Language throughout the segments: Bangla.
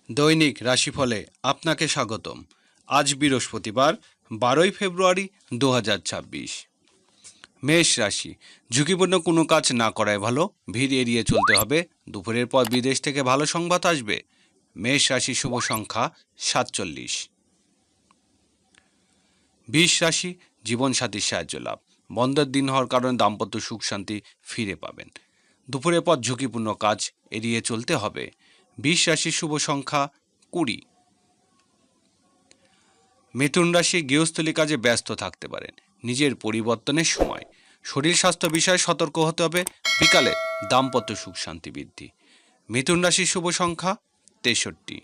দৈনিক রাশিফলে আপনাকে স্বাগতম। আজ বৃহস্পতিবার 12 ফেব্রুয়ারি 2026। মেষ রাশি, ঝুঁকিপূর্ণ কোনো কাজ না করাই ভালো, ভিড় এড়িয়ে চলতে হবে। দুপুরের পর বিদেশ থেকে ভালো সংবাদ আসবে। মেষ রাশি শুভ সংখ্যা 47। বৃষ রাশি, জীবনসাথীর সাহায্য লাভ, বন্ধের দিন হওয়ার কারণে দাম্পত্য সুখ শান্তি ফিরে পাবেন। দুপুরের পর ঝুঁকিপূর্ণ কাজ এড়িয়ে চলতে হবে। বৃষ রাশির শুভ সংখ্যা 20। মিথুন রাশি, গৃহস্থলী কাজে ব্যস্ত থাকতে পারেন। নিজের পরিবর্তনের সময়, শরীর স্বাস্থ্য বিষয়ে সতর্ক হতে হবে। বিকালে দাম্পত্য সুখ শান্তি বৃদ্ধি। মিথুন রাশির শুভ সংখ্যা 63।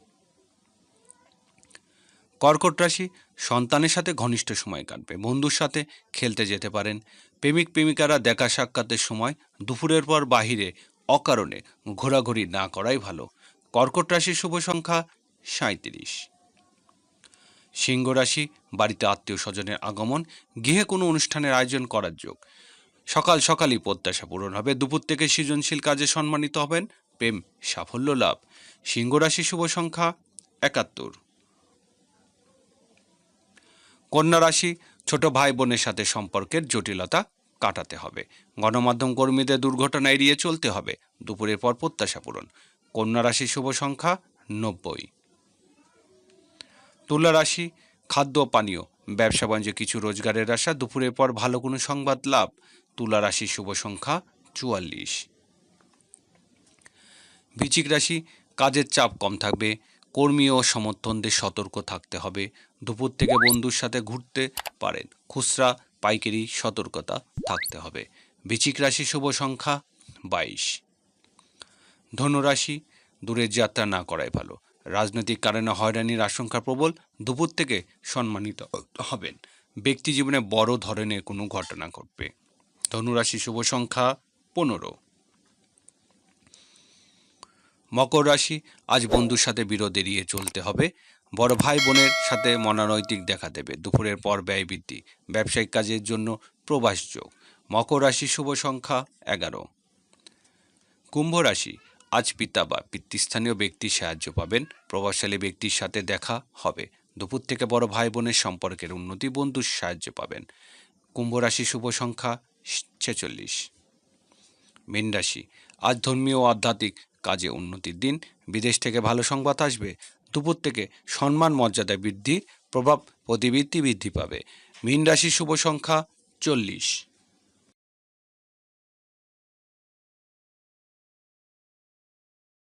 কর্কট রাশি, সন্তানের সাথে ঘনিষ্ঠ সময় কাটবে। বন্ধুর সাথে খেলতে যেতে পারেন। প্রেমিক প্রেমিকারা দেখা সাক্ষাতের সময় দুপুরের পর বাহিরে অকারণে ঘোরাঘুরি না করাই ভালো। কর্কট রাশির শুভ সংখ্যা 37। সিংহ রাশি, বাড়িতে আত্মীয় স্বজনের আগমন, গৃহে কোনো অনুষ্ঠানের আয়োজন করার যোগ। সকাল সকালই প্রত্যাশা পূরণ হবে। দুপুর থেকে সৃজনশীল কাজে সম্মানিত হবেন। প্রেম সাফল্য লাভ। সিংহ রাশি শুভ সংখ্যা 71। কন্যা রাশি, ছোট ভাই বোনের সাথে সম্পর্কের জটিলতা কাটাতে হবে। গণমাধ্যম কর্মীদের দুর্ঘটনা এড়িয়ে চলতে হবে। দুপুরের পর প্রত্যাশা পূরণ। কন্যা রাশির শুভ সংখ্যা 90। তুলা রাশি, খাদ্য পানীয়, ব্যবসা বাণিজ্য কিছু রোজগারের আশা। দুপুরের পর ভালো কোনো সংবাদ লাভ। তুলা রাশির শুভ সংখ্যা 44। বৃশ্চিক রাশি, কাজের চাপ কম থাকবে। কর্মী ও সমর্থনদের সতর্ক থাকতে হবে। দুপুর থেকে বন্ধুর সাথে ঘুরতে পারেন। খুচরা পাইকারি সতর্কতা থাকতে হবে। বৃশ্চিক রাশি শুভ সংখ্যা 22। ধনুরাশি, দূরের যাত্রা না করাই ভালো। রাজনৈতিক কারণে হয়রানির আশঙ্কা প্রবল। দুপুর থেকে সম্মানিত হবেন। ব্যক্তি জীবনে বড় ধরনের কোনো ঘটনা ঘটবে। ধনুরাশি শুভ সংখ্যা 15। মকর রাশি, আজ বন্ধুর সাথে বিরোধ এড়িয়ে চলতে হবে। বড় ভাই বোনের সাথে মনোনৈতিক দেখা দেবে। দুপুরের পর ব্যয় বৃদ্ধি। ব্যবসায়িক কাজের জন্য প্রবাস যোগ। মকর রাশি শুভ সংখ্যা 11। কুম্ভ রাশি, আজ পিতা বা পিতৃস্থানীয় ব্যক্তির সাহায্য পাবেন। প্রভাবশালী ব্যক্তির সাথে দেখা হবে। দুপুর থেকে বড় ভাই বোনের সম্পর্কের উন্নতি, বন্ধুর সাহায্য পাবেন। কুম্ভ রাশি শুভ সংখ্যা 46। মীন রাশি, আজ ধর্মীয় ও আধ্যাত্মিক কাজে উন্নতির দিন। বিদেশ থেকে ভালো সংবাদ আসবে। দুপুর থেকে সম্মান মর্যাদা বৃদ্ধি, প্রভাব প্রতিবৃত্তি বৃদ্ধি পাবে। মীন রাশির শুভ সংখ্যা 40।